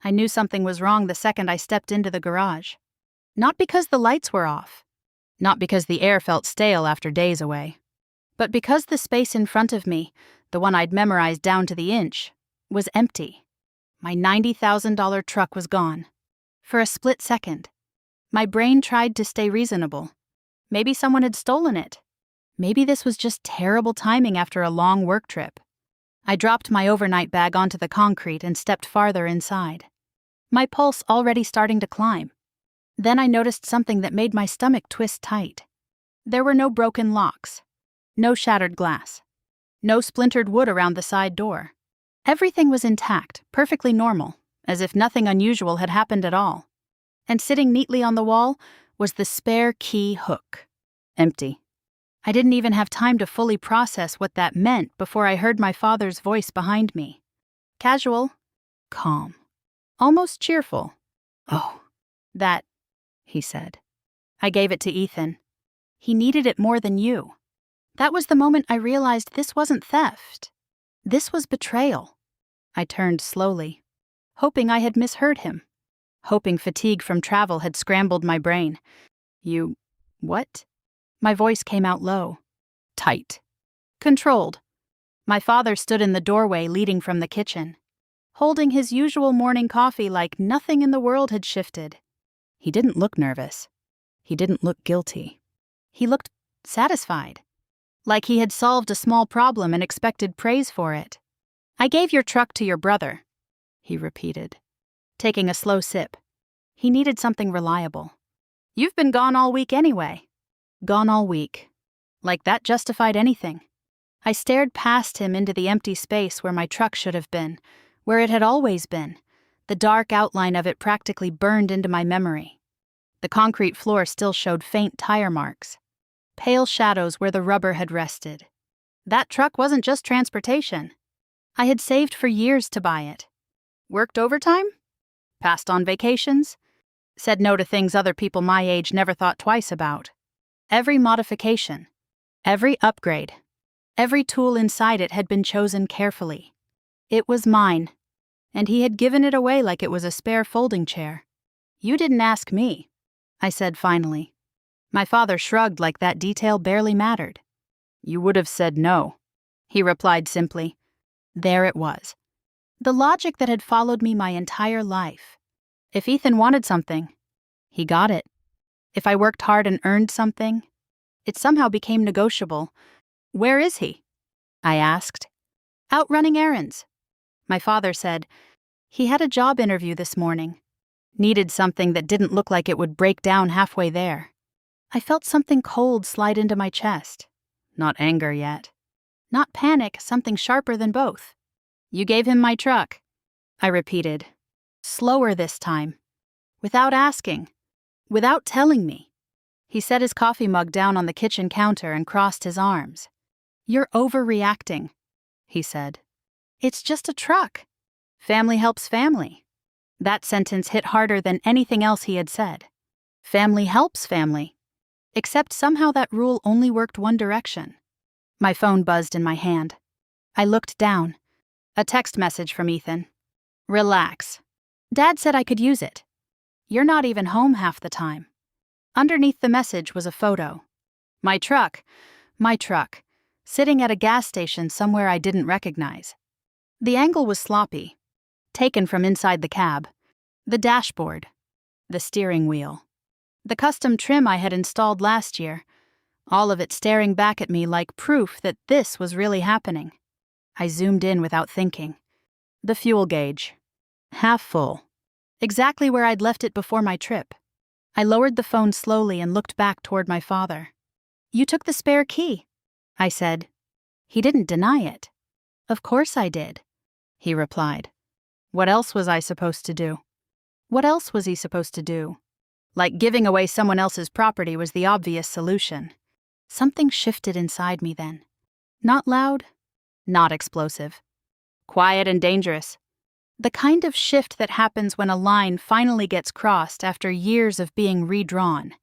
I knew something was wrong the second I stepped into the garage. Not because the lights were off. Not because the air felt stale after days away. But because the space in front of me, the one I'd memorized down to the inch, was empty. My $90,000 truck was gone. For a split second, my brain tried to stay reasonable. Maybe someone had stolen it. Maybe this was just terrible timing after a long work trip. I dropped my overnight bag onto the concrete and stepped farther inside, my pulse already starting to climb. Then I noticed something that made my stomach twist tight. There were no broken locks, no shattered glass, no splintered wood around the side door. Everything was intact, perfectly normal, as if nothing unusual had happened at all. And sitting neatly on the wall was the spare key hook. Empty. I didn't even have time to fully process what that meant before I heard my father's voice behind me. Casual, calm, almost cheerful. "Oh, that," he said. I gave it to Ethan. "He needed it more than you." That was the moment I realized this wasn't theft. This was betrayal. I turned slowly, hoping I had misheard him, hoping fatigue from travel had scrambled my brain. "You... what?" My voice came out low, tight, controlled. My father stood in the doorway leading from the kitchen, holding his usual morning coffee like nothing in the world had shifted. He didn't look nervous. He didn't look guilty. He looked satisfied, like he had solved a small problem and expected praise for it. "I gave your truck to your brother," he repeated, taking a slow sip. He needed something reliable. "You've been gone all week anyway." Gone all week. Like that justified anything. I stared past him into the empty space where my truck should have been, where it had always been, the dark outline of it practically burned into my memory. The concrete floor still showed faint tire marks, pale shadows where the rubber had rested. That truck wasn't just transportation. I had saved for years to buy it. Worked overtime? Passed on vacations? Said no to things other people my age never thought twice about. Every modification, every upgrade, every tool inside it had been chosen carefully. It was mine, and he had given it away like it was a spare folding chair. "You didn't ask me," I said finally. My father shrugged like that detail barely mattered. "You would have said no," he replied simply. There it was. The logic that had followed me my entire life. If Ethan wanted something, he got it. If I worked hard and earned something, it somehow became negotiable. "Where is he?" I asked. "Out running errands." My father said, "He had a job interview this morning. Needed something that didn't look like it would break down halfway there." I felt something cold slide into my chest. Not anger yet. Not panic, something sharper than both. "You gave him my truck," I repeated. Slower this time. Without asking. Without telling me. He set his coffee mug down on the kitchen counter and crossed his arms. "You're overreacting," he said. "It's just a truck. Family helps family." That sentence hit harder than anything else he had said. Family helps family. Except somehow that rule only worked one direction. My phone buzzed in my hand. I looked down. A text message from Ethan. "Relax. Dad said I could use it. You're not even home half the time." Underneath the message was a photo. My truck, sitting at a gas station somewhere I didn't recognize. The angle was sloppy, taken from inside the cab, the dashboard, the steering wheel, the custom trim I had installed last year, all of it staring back at me like proof that this was really happening. I zoomed in without thinking. The fuel gauge. Half full. Exactly where I'd left it before my trip. I lowered the phone slowly and looked back toward my father. "You took the spare key," I said. He didn't deny it. "Of course I did," he replied. What else was I supposed to do? What else was he supposed to do? Like giving away someone else's property was the obvious solution. Something shifted inside me then. Not loud, not explosive. Quiet and dangerous. The kind of shift that happens when a line finally gets crossed after years of being redrawn.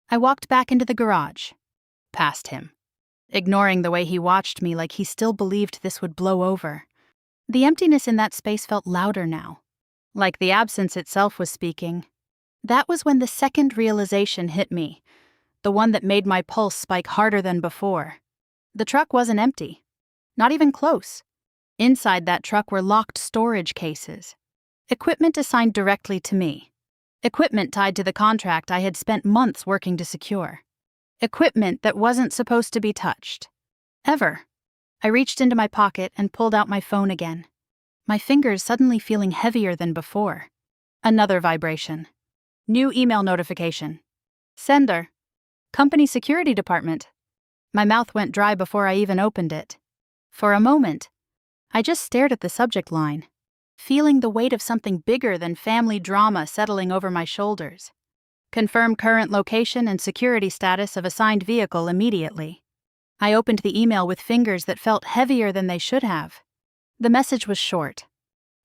I walked back into the garage, past him, ignoring the way he watched me like he still believed this would blow over. The emptiness in that space felt louder now. like the absence itself was speaking. That was when the second realization hit me, the one that made my pulse spike harder than before. The truck wasn't empty. Not even close. Inside that truck were locked storage cases. Equipment assigned directly to me. Equipment tied to the contract I had spent months working to secure. Equipment that wasn't supposed to be touched. Ever. I reached into my pocket and pulled out my phone again. My fingers suddenly feeling heavier than before. Another vibration. New email notification. Sender. Company security department. My mouth went dry before I even opened it. For a moment, I just stared at the subject line, feeling the weight of something bigger than family drama settling over my shoulders. Confirm current location and security status of assigned vehicle immediately. I opened the email with fingers that felt heavier than they should have. The message was short,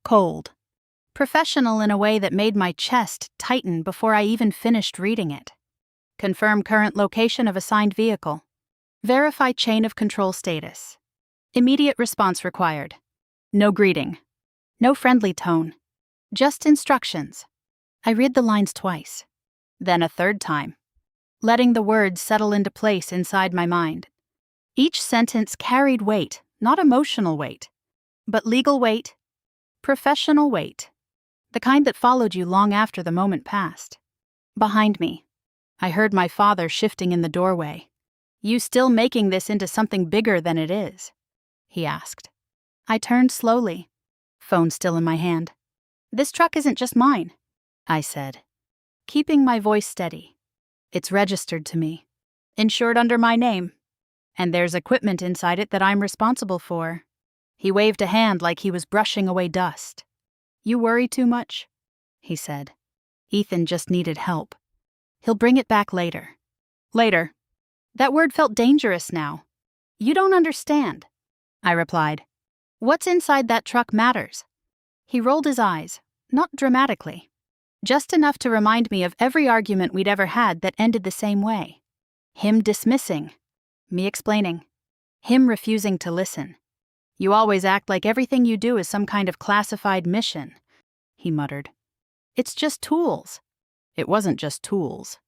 cold, professional in a way that made my chest tighten before I even finished reading it. Confirm current location of assigned vehicle. Verify chain of control status. Immediate response required. No greeting. No friendly tone. Just instructions. I read the lines twice. Then a third time, letting the words settle into place inside my mind. Each sentence carried weight, not emotional weight, but legal weight, professional weight, the kind that followed you long after the moment passed. Behind me, I heard my father shifting in the doorway. You still making this into something bigger than it is? He asked. I turned slowly, phone still in my hand. This truck isn't just mine, I said, keeping my voice steady. It's registered to me, insured under my name, and there's equipment inside it that I'm responsible for. He waved a hand like he was brushing away dust. You worry too much, he said. Ethan just needed help. He'll bring it back later. Later. That word felt dangerous now. You don't understand, I replied. What's inside that truck matters. He rolled his eyes, not dramatically, just enough to remind me of every argument we'd ever had that ended the same way. Him dismissing, me explaining, him refusing to listen. You always act like everything you do is some kind of classified mission, he muttered. It's just tools. It wasn't just tools.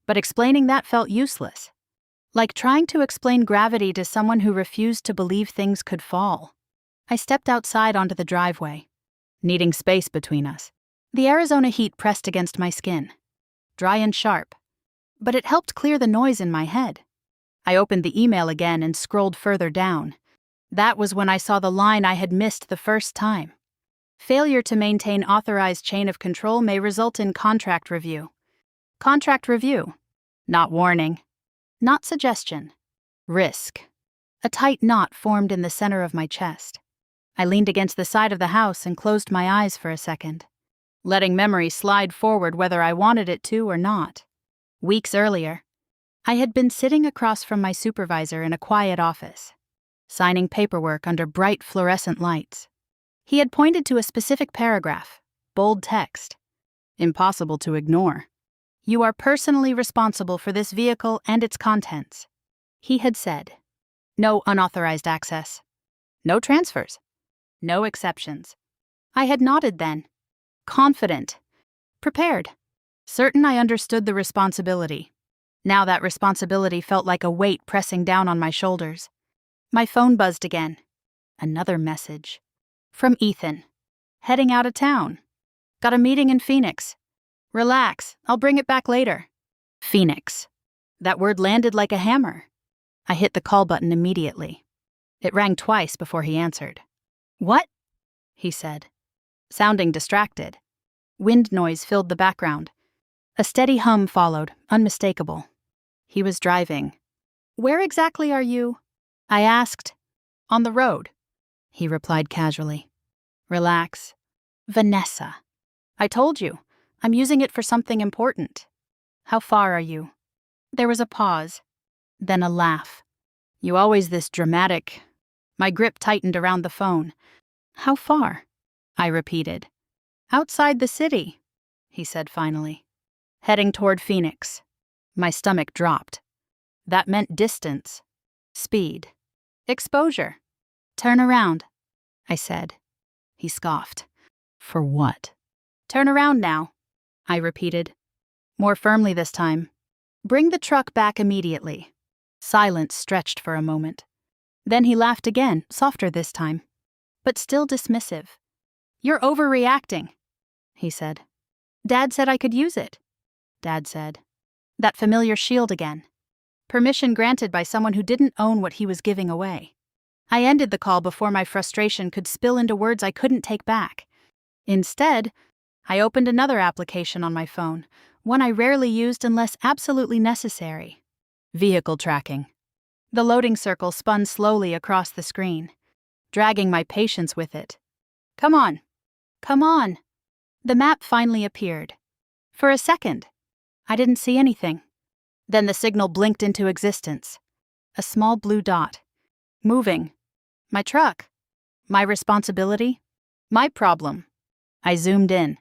But explaining that felt useless. Like trying to explain gravity to someone who refused to believe things could fall. I stepped outside onto the driveway, needing space between us. The Arizona heat pressed against my skin, dry and sharp, but it helped clear the noise in my head. I opened the email again and scrolled further down. That was when I saw the line I had missed the first time. Failure to maintain authorized chain of control may result in contract review. Contract review. Not warning. Not suggestion. Risk. A tight knot formed in the center of my chest. I leaned against the side of the house and closed my eyes for a second, letting memory slide forward whether I wanted it to or not. Weeks earlier, I had been sitting across from my supervisor in a quiet office, signing paperwork under bright fluorescent lights. He had pointed to a specific paragraph, bold text. Impossible to ignore. You are personally responsible for this vehicle and its contents. He had said, no unauthorized access. No transfers. No exceptions. I had nodded then, confident, prepared, certain I understood the responsibility. Now that responsibility felt like a weight pressing down on my shoulders. My phone buzzed again. Another message. From Ethan. Heading out of town. Got a meeting in Phoenix. Relax, I'll bring it back later. Phoenix. That word landed like a hammer. I hit the call button immediately. It rang twice before he answered. What? He said, sounding distracted. Wind noise filled the background. A steady hum followed, unmistakable. He was driving. Where exactly are you? I asked. On the road, he replied casually. Relax. Vanessa. I told you, I'm using it for something important. How far are you? There was a pause, then a laugh. You always this dramatic. My grip tightened around the phone. How far? I repeated. Outside the city, he said finally. Heading toward Phoenix. My stomach dropped. That meant distance, speed, exposure. Turn around, I said. He scoffed. For what? Turn around now, I repeated. More firmly this time. Bring the truck back immediately. Silence stretched for a moment. Then he laughed again, softer this time, but still dismissive. You're overreacting, he said. Dad said I could use it, Dad said. That familiar shield again. Permission granted by someone who didn't own what he was giving away. I ended the call before my frustration could spill into words I couldn't take back. Instead, I opened another application on my phone, one I rarely used unless absolutely necessary. Vehicle tracking. The loading circle spun slowly across the screen, dragging my patience with it. Come on. Come on. The map finally appeared. For a second, I didn't see anything. Then the signal blinked into existence. A small blue dot. Moving. My truck. My responsibility. My problem. I zoomed in,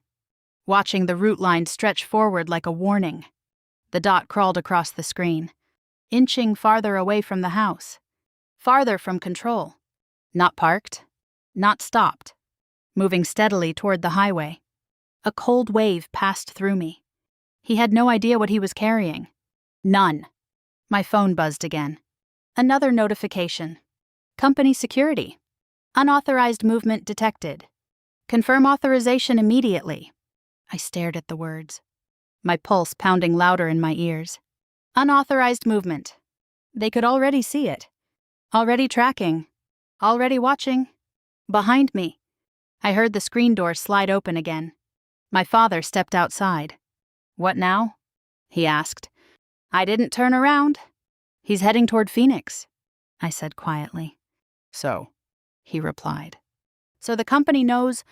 watching the route line stretch forward like a warning. The dot crawled across the screen, inching farther away from the house. Farther from control. Not parked. Not stopped. Moving steadily toward the highway. A cold wave passed through me. He had no idea what he was carrying. None. My phone buzzed again. Another notification. Company security. Unauthorized movement detected. Confirm authorization immediately. I stared at the words, my pulse pounding louder in my ears. Unauthorized movement. They could already see it. Already tracking. Already watching. Behind me. I heard the screen door slide open again. My father stepped outside. What now? He asked. I didn't turn around. He's heading toward Phoenix, I said quietly. So, he replied. So the company knows,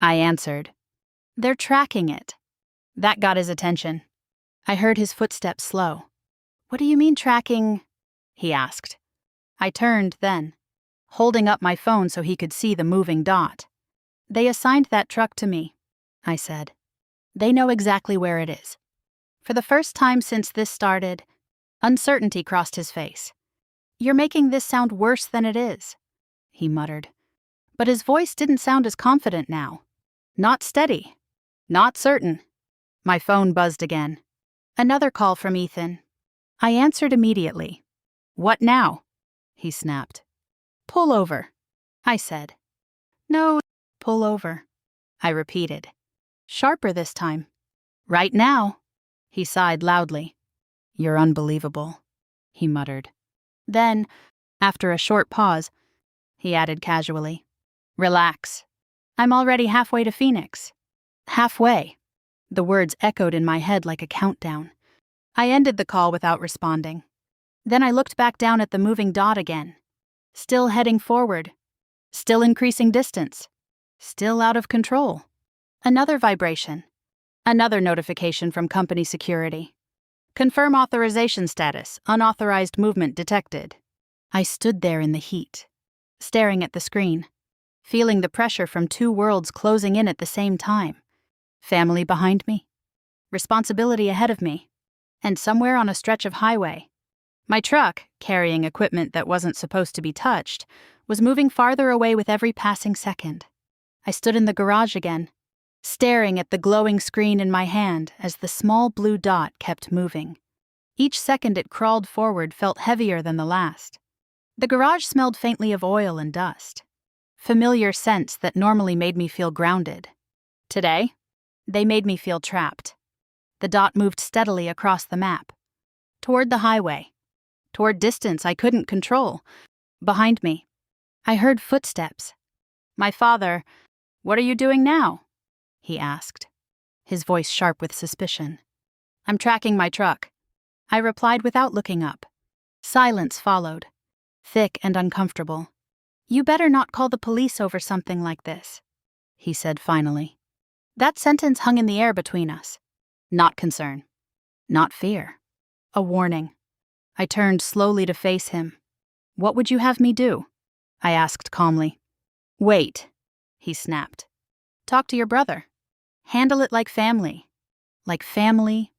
I answered. They're tracking it. That got his attention. I heard his footsteps slow. What do you mean tracking? He asked. I turned then, holding up my phone so he could see the moving dot. They assigned that truck to me, I said. They know exactly where it is. For the first time since this started, uncertainty crossed his face. You're making this sound worse than it is, he muttered. But his voice didn't sound as confident now. Not steady. Not certain. My phone buzzed again. Another call from Ethan. I answered immediately. What now? He snapped. Pull over, I said. No, pull over, I repeated. Sharper this time. Right now, he sighed loudly. You're unbelievable, he muttered. Then, after a short pause, he added casually, relax. I'm already halfway to Phoenix. Halfway. The words echoed in my head like a countdown. I ended the call without responding. Then I looked back down at the moving dot again. Still heading forward. Still increasing distance. Still out of control. Another vibration. Another notification from company security. Confirm authorization status. Unauthorized movement detected. I stood there in the heat, staring at the screen, feeling the pressure from two worlds closing in at the same time. Family behind me. Responsibility ahead of me. And somewhere on a stretch of highway, my truck, carrying equipment that wasn't supposed to be touched, was moving farther away with every passing second. I stood in the garage again, staring at the glowing screen in my hand as the small blue dot kept moving. Each second it crawled forward felt heavier than the last. The garage smelled faintly of oil and dust, familiar scents that normally made me feel grounded. Today, they made me feel trapped. The dot moved steadily across the map, toward the highway, toward distance I couldn't control. Behind me, I heard footsteps. My father, "What are you doing now?" he asked, his voice sharp with suspicion. "I'm tracking my truck," I replied without looking up. Silence followed, thick and uncomfortable. "You better not call the police over something like this," he said finally. That sentence hung in the air between us. Not concern. Not fear. A warning. I turned slowly to face him. "What would you have me do?" I asked calmly. "Wait," he snapped. "Talk to your brother. Handle it like family." Like family?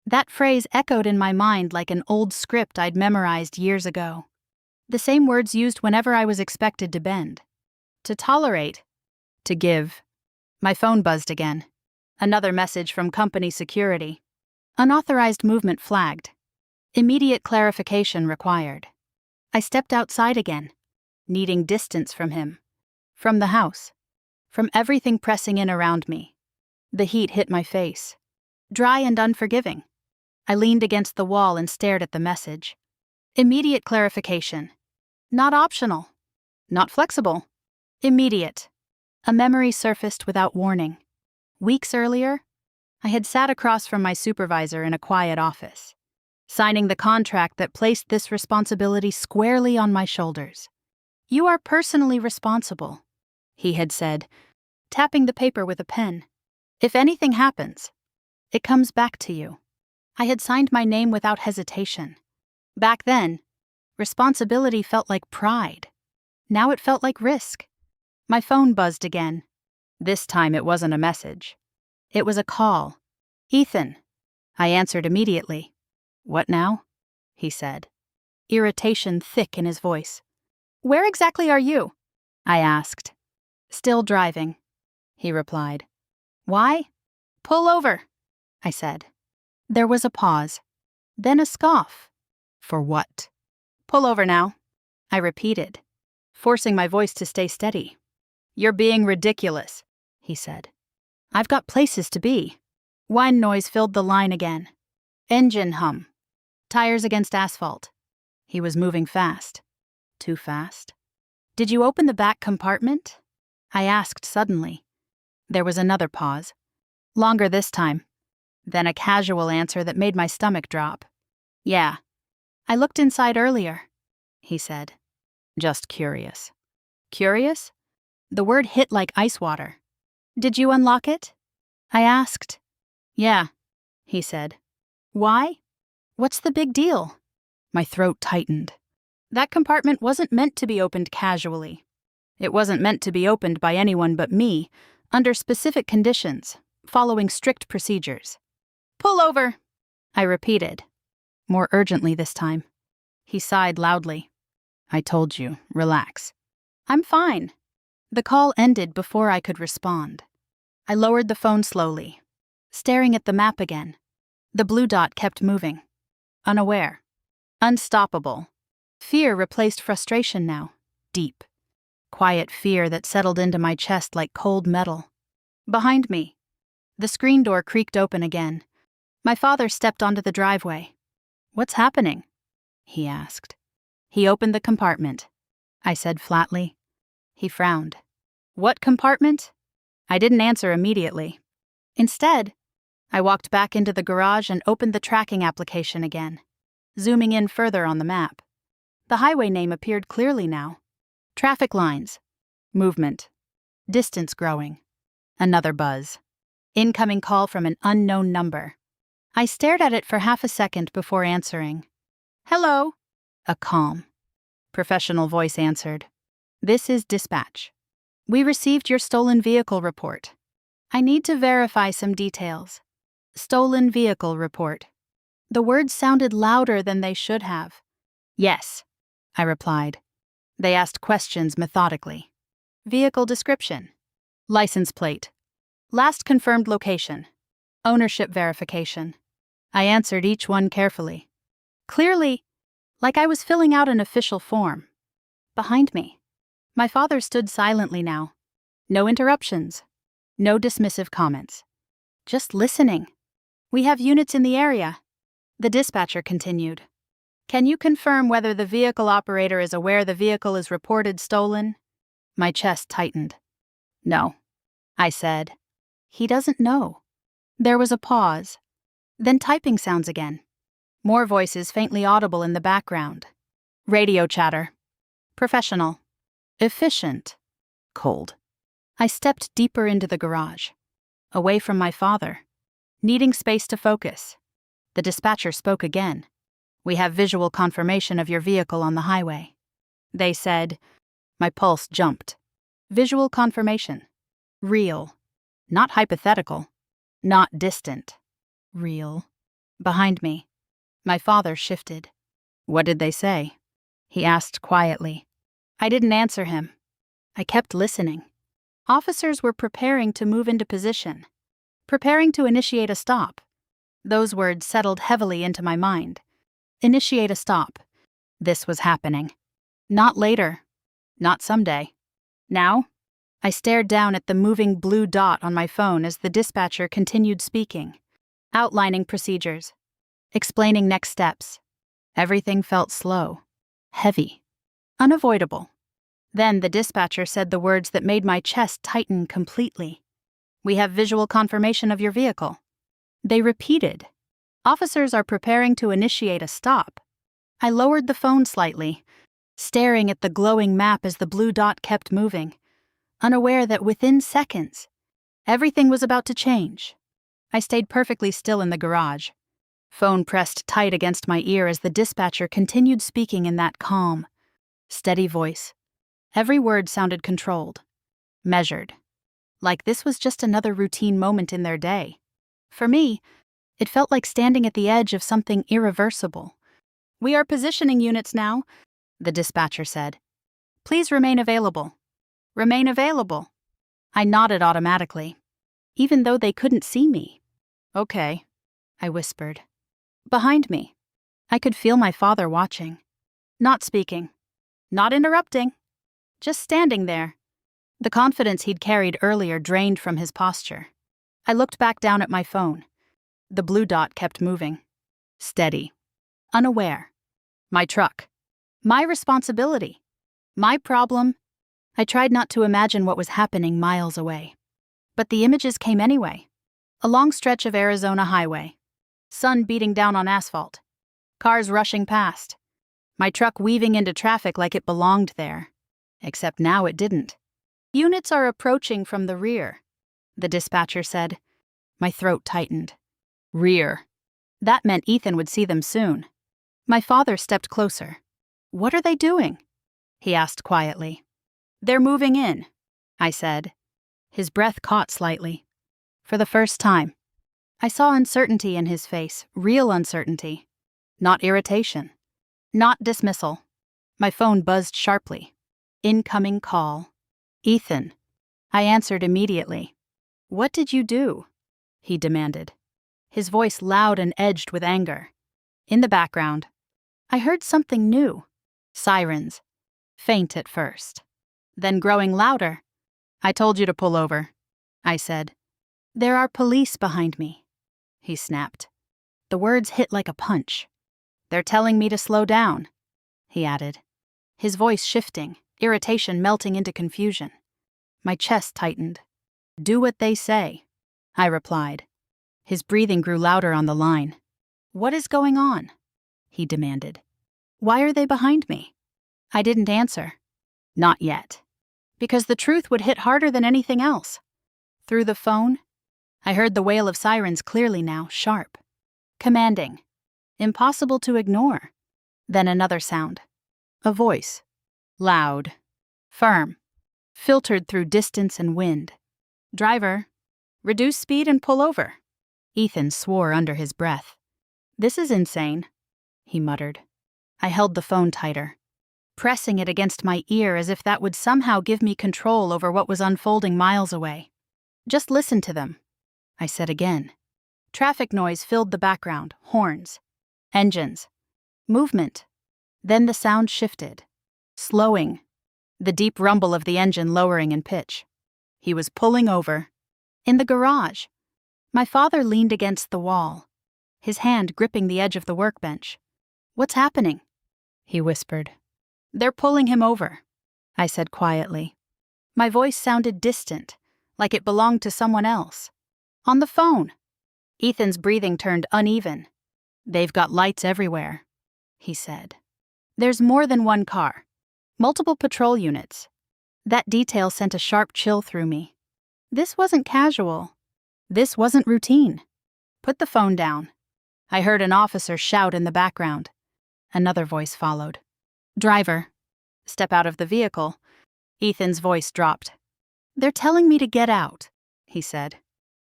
That phrase echoed in my mind like an old script I'd memorized years ago. The same words used whenever I was expected to bend. To tolerate. To give. My phone buzzed again. Another message from company security. Unauthorized movement flagged. Immediate clarification required. I stepped outside again, needing distance from him, from the house, from everything pressing in around me. The heat hit my face, dry and unforgiving. I leaned against the wall and stared at the message. Immediate clarification. Not optional. Not flexible. Immediate. A memory surfaced without warning. Weeks earlier, I had sat across from my supervisor in a quiet office, signing the contract that placed this responsibility squarely on my shoulders. "You are personally responsible," he had said, tapping the paper with a pen. "If anything happens, it comes back to you." I had signed my name without hesitation. Back then, responsibility felt like pride. Now it felt like risk. My phone buzzed again. This time it wasn't a message. It was a call. "Ethan." I answered immediately. "What now?" he said, irritation thick in his voice. "Where exactly are you?" I asked. "Still driving," he replied. "Why?" "Pull over," I said. There was a pause, then a scoff. "For what?" "Pull over now," I repeated, forcing my voice to stay steady. "You're being ridiculous," he said. "I've got places to be." Whine noise filled the line again. Engine hum. Tires against asphalt. He was moving fast. Too fast? "Did you open the back compartment?" I asked suddenly. There was another pause. Longer this time. Then a casual answer that made my stomach drop. "Yeah. I looked inside earlier," he said. "Just curious." Curious? The word hit like ice water. "Did you unlock it?" I asked. "Yeah," he said. "Why? What's the big deal?" My throat tightened. That compartment wasn't meant to be opened casually. It wasn't meant to be opened by anyone but me, under specific conditions, following strict procedures. "Pull over," I repeated, more urgently this time. He sighed loudly. "I told you, relax." "I'm fine." The call ended before I could respond. I lowered the phone slowly, staring at the map again. The blue dot kept moving. Unaware. Unstoppable. Fear replaced frustration now. Deep. Quiet fear that settled into my chest like cold metal. Behind me. The screen door creaked open again. My father stepped onto the driveway. "What's happening?" he asked. "He opened the compartment," I said flatly. He frowned. "What compartment?" I didn't answer immediately. Instead, I walked back into the garage and opened the tracking application again, zooming in further on the map. The highway name appeared clearly now. Traffic lines. Movement. Distance growing. Another buzz. Incoming call from an unknown number. I stared at it for half a second before answering. "Hello." A calm, professional voice answered. "This is dispatch. We received your stolen vehicle report. I need to verify some details." Stolen vehicle report. The words sounded louder than they should have. "Yes," I replied. They asked questions methodically. Vehicle description. License plate. Last confirmed location. Ownership verification. I answered each one carefully. Clearly, like I was filling out an official form. Behind me, my father stood silently now. No interruptions. No dismissive comments. Just listening. "We have units in the area," the dispatcher continued. "Can you confirm whether the vehicle operator is aware the vehicle is reported stolen?" My chest tightened. "No," I said. He doesn't know. There was a pause. Then typing sounds again. More voices faintly audible in the background. Radio chatter. Professional. Efficient. Cold. I stepped deeper into the garage. Away from my father. Needing space to focus. The dispatcher spoke again. "We have visual confirmation of your vehicle on the highway." They said. My pulse jumped. Visual confirmation. Real. Not hypothetical. Not distant. Real. Behind me. My father shifted. "What did they say?" he asked quietly. I didn't answer him. I kept listening. Officers were preparing to move into position. Preparing to initiate a stop. Those words settled heavily into my mind. Initiate a stop. This was happening. Not later. Not someday. Now? I stared down at the moving blue dot on my phone as the dispatcher continued speaking, outlining procedures, explaining next steps. Everything felt slow, heavy, unavoidable. Then the dispatcher said the words that made my chest tighten completely. We have visual confirmation of your vehicle. They repeated. Officers are preparing to initiate a stop. I lowered the phone slightly, staring at the glowing map as the blue dot kept moving, unaware that within seconds, everything was about to change. I stayed perfectly still in the garage, phone pressed tight against my ear as the dispatcher continued speaking in that calm, steady voice. Every word sounded controlled, measured, like this was just another routine moment in their day. For me, it felt like standing at the edge of something irreversible. We are positioning units now, the dispatcher said. Please remain available. Remain available. I nodded automatically, even though they couldn't see me. Okay, I whispered. Behind me. I could feel my father watching. Not speaking. Not interrupting. Just standing there. The confidence he'd carried earlier drained from his posture. I looked back down at my phone. The blue dot kept moving. Steady. Unaware. My truck. My responsibility. My problem. I tried not to imagine what was happening miles away. But the images came anyway. A long stretch of Arizona highway. Sun beating down on asphalt. Cars rushing past. My truck weaving into traffic like it belonged there. Except now it didn't. Units are approaching from the rear, the dispatcher said. My throat tightened. Rear. That meant Ethan would see them soon. My father stepped closer. What are they doing? He asked quietly. They're moving in, I said. His breath caught slightly. For the first time, I saw uncertainty in his face, real uncertainty. Not irritation. Not dismissal. My phone buzzed sharply. Incoming call. Ethan. I answered immediately. What did you do? He demanded. His voice loud and edged with anger. In the background, I heard something new. Sirens. Faint at first. Then growing louder. I told you to pull over, I said. There are police behind me, he snapped. The words hit like a punch. They're telling me to slow down, he added. His voice shifting, irritation melting into confusion. My chest tightened. Do what they say, I replied. His breathing grew louder on the line. What is going on? He demanded. Why are they behind me? I didn't answer. Not yet. Because the truth would hit harder than anything else. Through the phone, I heard the wail of sirens clearly now, sharp. Commanding. Impossible to ignore. Then another sound. A voice. Loud. Firm. Filtered through distance and wind. Driver, reduce speed and pull over. Ethan swore under his breath. This is insane, he muttered. I held the phone tighter, pressing it against my ear as if that would somehow give me control over what was unfolding miles away. Just listen to them, I said again. Traffic noise filled the background, horns, engines, movement. Then the sound shifted, slowing, the deep rumble of the engine lowering in pitch. He was pulling over. In the garage. My father leaned against the wall, his hand gripping the edge of the workbench. What's happening? He whispered. They're pulling him over, I said quietly. My voice sounded distant, like it belonged to someone else. On the phone. Ethan's breathing turned uneven. They've got lights everywhere, he said. There's more than one car. Multiple patrol units. That detail sent a sharp chill through me. This wasn't casual. This wasn't routine. Put the phone down. I heard an officer shout in the background. Another voice followed. Driver, step out of the vehicle. Ethan's voice dropped. They're telling me to get out, he said.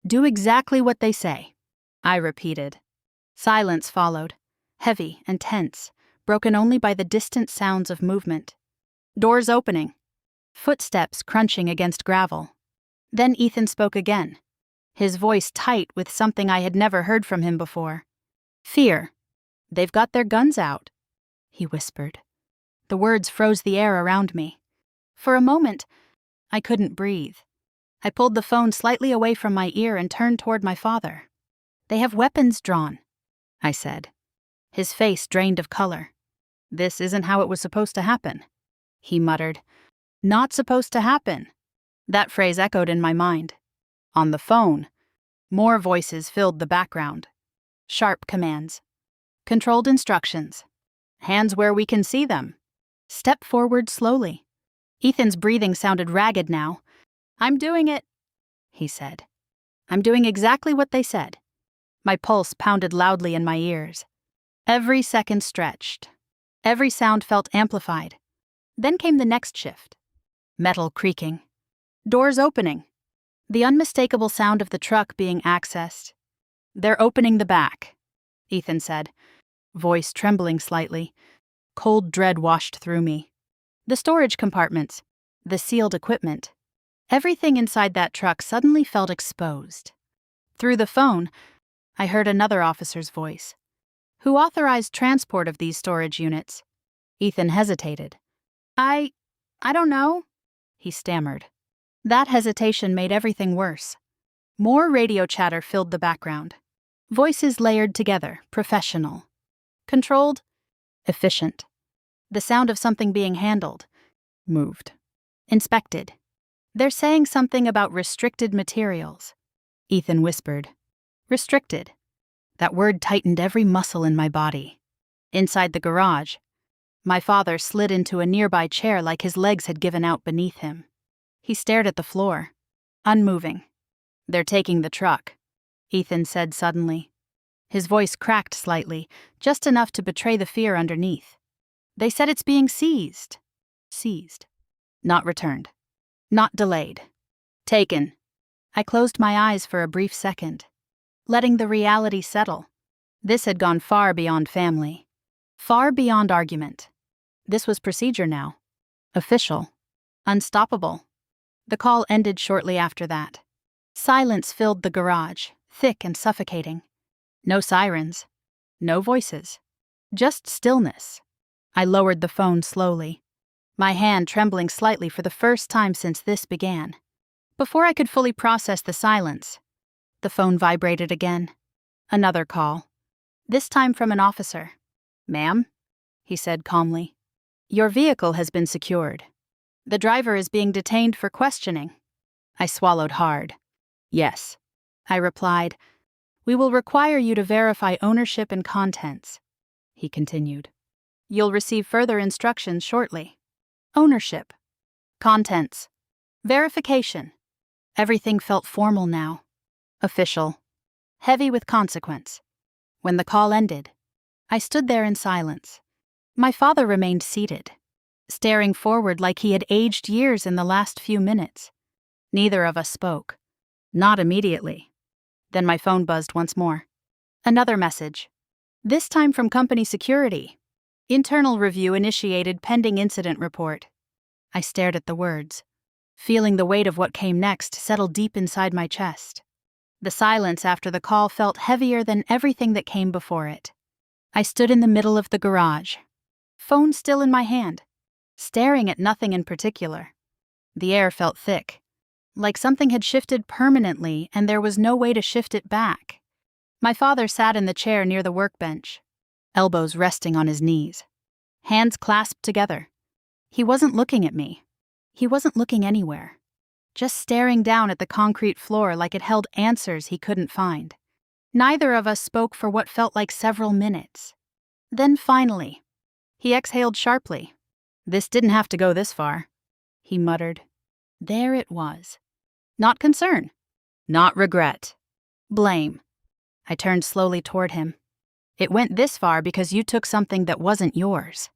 Do exactly what they say. I repeated. Silence followed, heavy and tense, broken only by the distant sounds of movement. Doors opening. Footsteps crunching against gravel. Then Ethan spoke again. his voice tight with something I had never heard from him before. "Fear. They've got their guns out," he whispered. The words froze the air around me. For a moment, I couldn't breathe. I pulled the phone slightly away from my ear and turned toward my father. "They have weapons drawn," I said. His face drained of color. "This isn't how it was supposed to happen," he muttered. "Not supposed to happen." That phrase echoed in my mind. On the phone, more voices filled the background. Sharp commands. Controlled instructions. "Hands where we can see them. Step forward slowly." Ethan's breathing sounded ragged now. "I'm doing it," he said. "I'm doing exactly what they said." My pulse pounded loudly in my ears. Every second stretched. Every sound felt amplified. Then came the next shift. Metal creaking. Doors opening. The unmistakable sound of the truck being accessed. "They're opening the back," Ethan said, voice trembling slightly. Cold dread washed through me. The storage compartments, the sealed equipment. Everything inside that truck suddenly felt exposed. Through the phone, I heard another officer's voice. "Who authorized transport of these storage units?" Ethan hesitated. I don't know," he stammered. That hesitation made everything worse. More radio chatter filled the background. Voices layered together, professional. Controlled, efficient. The sound of something being handled, moved, inspected. "They're saying something about restricted materials," Ethan whispered. Restricted. That word tightened every muscle in my body. Inside the garage, my father slid into a nearby chair like his legs had given out beneath him. He stared at the floor, unmoving. "They're taking the truck," Ethan said suddenly. His voice cracked slightly, just enough to betray the fear underneath. "They said it's being seized." Seized. Not returned. Not delayed. Taken. I closed my eyes for a brief second, letting the reality settle. This had gone far beyond family. Far beyond argument. This was procedure now. Official. Unstoppable. The call ended shortly after that. Silence filled the garage, thick and suffocating. No sirens. No voices. Just stillness. I lowered the phone slowly, my hand trembling slightly for the first time since this began. Before I could fully process the silence, the phone vibrated again. Another call. This time from an officer. "Ma'am," he said calmly, "your vehicle has been secured. The driver is being detained for questioning." I swallowed hard. "Yes," I replied. "We will require you to verify ownership and contents," he continued. "You'll receive further instructions shortly. Ownership. Contents. Verification." Everything felt formal now. Official. Heavy with consequence. When the call ended, I stood there in silence. My father remained seated, staring forward like he had aged years in the last few minutes. Neither of us spoke. Not immediately. Then my phone buzzed once more. Another message. This time from company security. "Internal review initiated pending incident report." I stared at the words, feeling the weight of what came next settle deep inside my chest. The silence after the call felt heavier than everything that came before it. I stood in the middle of the garage, phone still in my hand, staring at nothing in particular. The air felt thick, like something had shifted permanently and there was no way to shift it back. My father sat in the chair near the workbench, elbows resting on his knees, hands clasped together. He wasn't looking at me. He wasn't looking anywhere, just staring down at the concrete floor like it held answers he couldn't find. Neither of us spoke for what felt like several minutes. Then finally, he exhaled sharply. "This didn't have to go this far," he muttered. There it was. Not concern. Not regret. Blame. I turned slowly toward him. "It went this far because you took something that wasn't yours,"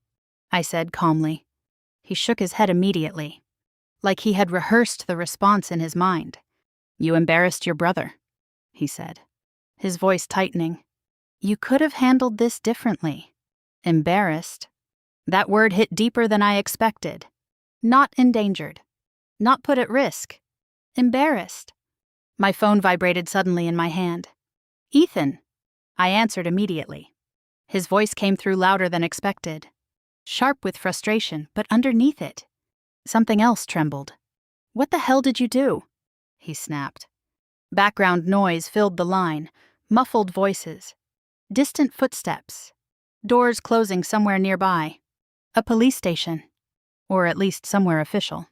I said calmly. He shook his head immediately, like he had rehearsed the response in his mind. "You embarrassed your brother," he said, his voice tightening. "You could have handled this differently." Embarrassed. That word hit deeper than I expected. Not endangered. Not put at risk. Embarrassed. My phone vibrated suddenly in my hand. "Ethan!" I answered immediately. His voice came through louder than expected. Sharp with frustration, but underneath it, something else trembled. "What the hell did you do?" he snapped. Background noise filled the line, muffled voices, distant footsteps, doors closing somewhere nearby. A police station. Or at least somewhere official.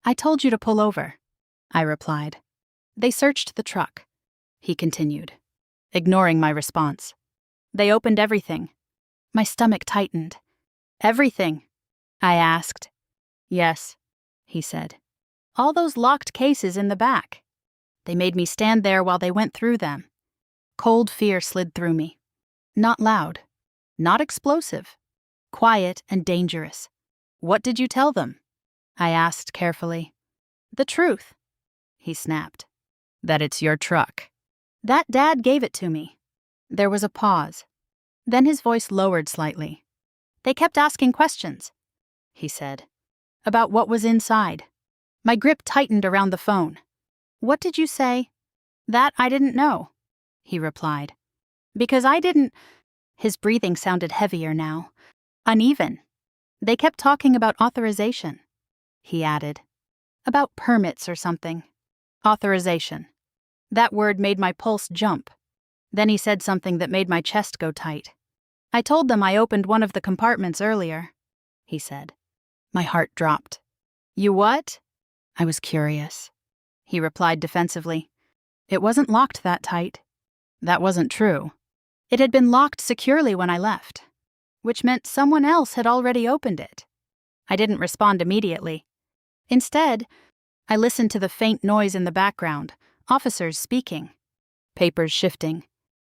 "I told you to pull over," I replied. "They searched the truck," he continued, ignoring my response. "They opened everything." My stomach tightened. "Everything?" I asked. "Yes," he said. "All those locked cases in the back." They made me stand there while they went through them. Cold fear slid through me. Not loud. Not explosive. Quiet and dangerous. "What did you tell them?" I asked carefully. "The truth," he snapped. "That it's your truck." "That Dad gave it to me." There was a pause. Then his voice lowered slightly. "They kept asking questions," he said, "about what was inside." My grip tightened around the phone. "What did you say?" "That I didn't know," he replied. "Because I didn't—" His breathing sounded heavier now. Uneven. "They kept talking about authorization," he added. "About permits or something." Authorization. That word made my pulse jump. Then he said something that made my chest go tight. "I told them I opened one of the compartments earlier," he said. My heart dropped. "You what?" I was curious. He replied defensively. "It wasn't locked that tight." That wasn't true. It had been locked securely when I left, which meant someone else had already opened it. I didn't respond immediately. Instead, I listened to the faint noise in the background, officers speaking, papers shifting,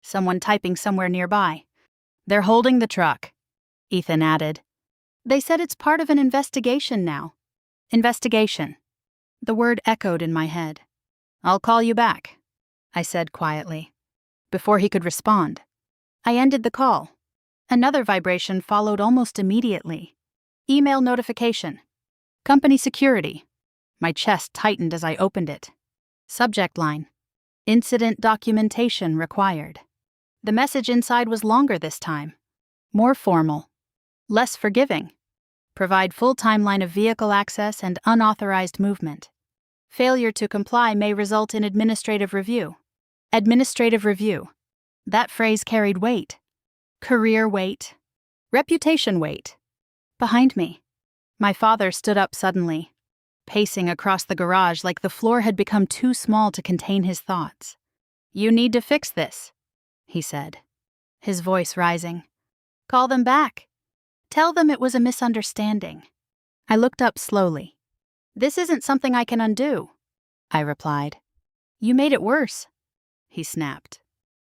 someone typing somewhere nearby. "They're holding the truck," Ethan added. "They said it's part of an investigation now." Investigation. The word echoed in my head. "I'll call you back," I said quietly. Before he could respond, I ended the call. Another vibration followed almost immediately. Email notification. Company security. My chest tightened as I opened it. Subject line. Incident documentation required. The message inside was longer this time. More formal. Less forgiving. Provide full timeline of vehicle access and unauthorized movement. Failure to comply may result in administrative review. Administrative review. That phrase carried weight. Career weight. Reputation weight. Behind me, my father stood up suddenly, pacing across the garage like the floor had become too small to contain his thoughts. "You need to fix this," he said, his voice rising. "Call them back. Tell them it was a misunderstanding." I looked up slowly. "This isn't something I can undo," I replied. "You made it worse," he snapped.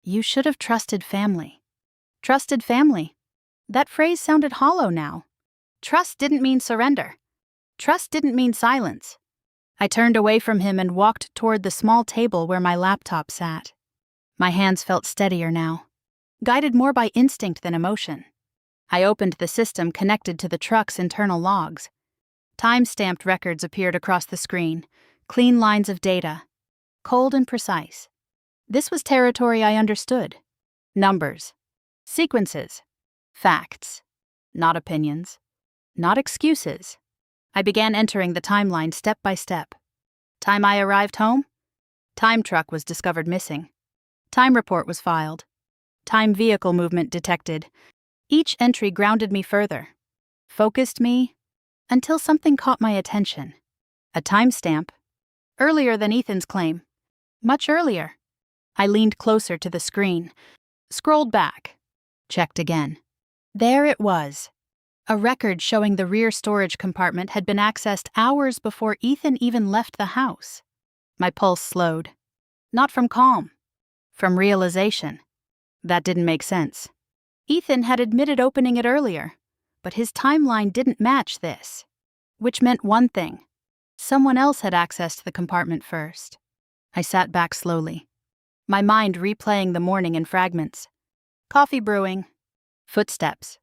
"You should have trusted family." Trusted family. That phrase sounded hollow now. Trust didn't mean surrender. Trust didn't mean silence. I turned away from him and walked toward the small table where my laptop sat. My hands felt steadier now, guided more by instinct than emotion. I opened the system connected to the truck's internal logs. Time-stamped records appeared across the screen, clean lines of data, cold and precise. This was territory I understood. Numbers. Sequences. Facts. Not opinions. Not excuses. I began entering the timeline step by step. Time I arrived home? Time truck was discovered missing. Time report was filed. Time vehicle movement detected. Each entry grounded me further, focused me, until something caught my attention. A timestamp. Earlier than Ethan's claim. Much earlier. I leaned closer to the screen, scrolled back, checked again. There it was. A record showing the rear storage compartment had been accessed hours before Ethan even left the house. My pulse slowed. Not from calm. From realization. That didn't make sense. Ethan had admitted opening it earlier, but his timeline didn't match this. Which meant one thing. Someone else had accessed the compartment first. I sat back slowly, my mind replaying the morning in fragments. Coffee brewing. Footsteps.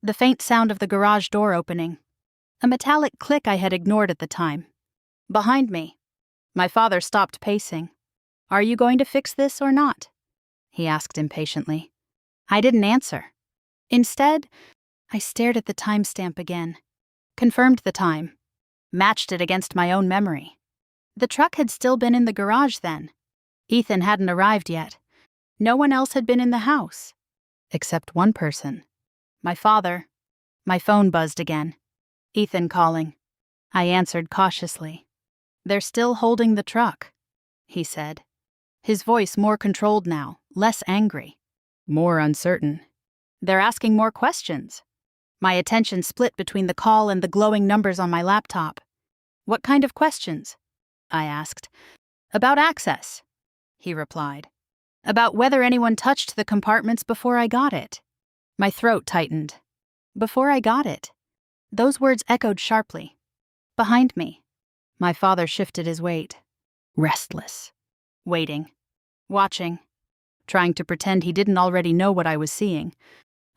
The faint sound of the garage door opening. A metallic click I had ignored at the time. Behind me. My father stopped pacing. Are you going to fix this or not? He asked impatiently. I didn't answer. Instead, I stared at the timestamp again, confirmed the time, matched it against my own memory. The truck had still been in the garage then. Ethan hadn't arrived yet. No one else had been in the house. Except one person. My father. My phone buzzed again. Ethan calling. I answered cautiously. They're still holding the truck, he said. His voice more controlled now, less angry, more uncertain. They're asking more questions. My attention split between the call and the glowing numbers on my laptop. What kind of questions? I asked. About access, he replied. About whether anyone touched the compartments before I got it. My throat tightened. Before I got it. Those words echoed sharply. Behind me. My father shifted his weight. Restless. Waiting. Watching. Trying to pretend he didn't already know what I was seeing.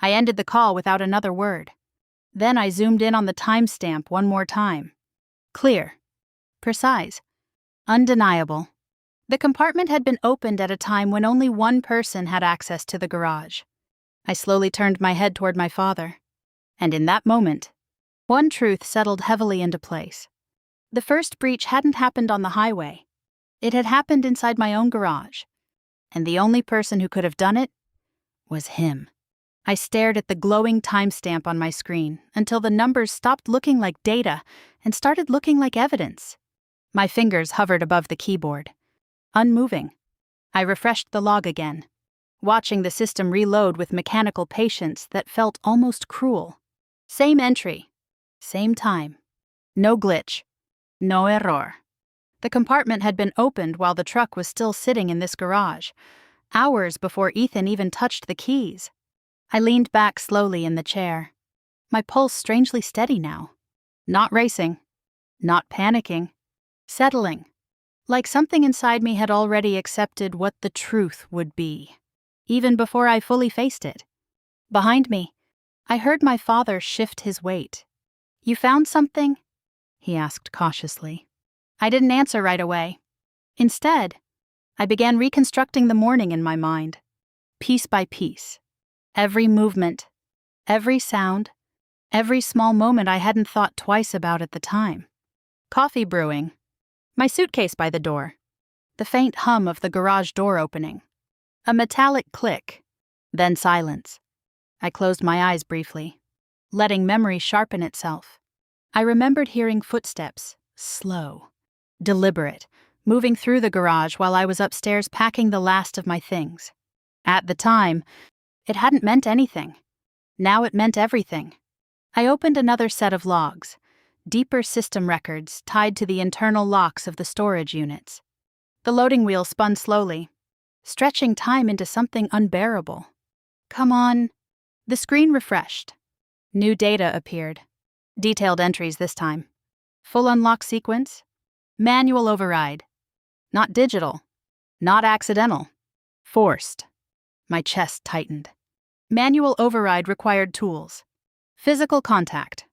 I ended the call without another word. Then I zoomed in on the timestamp one more time. Clear. Precise. Undeniable. The compartment had been opened at a time when only one person had access to the garage. I slowly turned my head toward my father. And in that moment, one truth settled heavily into place. The first breach hadn't happened on the highway. It had happened inside my own garage. And the only person who could have done it was him. I stared at the glowing timestamp on my screen until the numbers stopped looking like data and started looking like evidence. My fingers hovered above the keyboard, unmoving. I refreshed the log again, watching the system reload with mechanical patience that felt almost cruel. Same entry, same time. No glitch, no error. The compartment had been opened while the truck was still sitting in this garage, hours before Ethan even touched the keys. I leaned back slowly in the chair, my pulse strangely steady now. Not racing, not panicking, settling, like something inside me had already accepted what the truth would be, even before I fully faced it. Behind me, I heard my father shift his weight. You found something? He asked cautiously. I didn't answer right away. Instead, I began reconstructing the morning in my mind, piece by piece. Every movement, every sound, every small moment I hadn't thought twice about at the time. Coffee brewing, my suitcase by the door, the faint hum of the garage door opening, a metallic click, then silence. I closed my eyes briefly, letting memory sharpen itself. I remembered hearing footsteps, slow, deliberate, moving through the garage while I was upstairs packing the last of my things. At the time, it hadn't meant anything. Now it meant everything. I opened another set of logs, deeper system records tied to the internal locks of the storage units. The loading wheel spun slowly, stretching time into something unbearable. Come on. The screen refreshed. New data appeared. Detailed entries this time. Full unlock sequence. Manual override. Not digital. Not accidental. Forced. My chest tightened. Manual override required tools. Physical contact.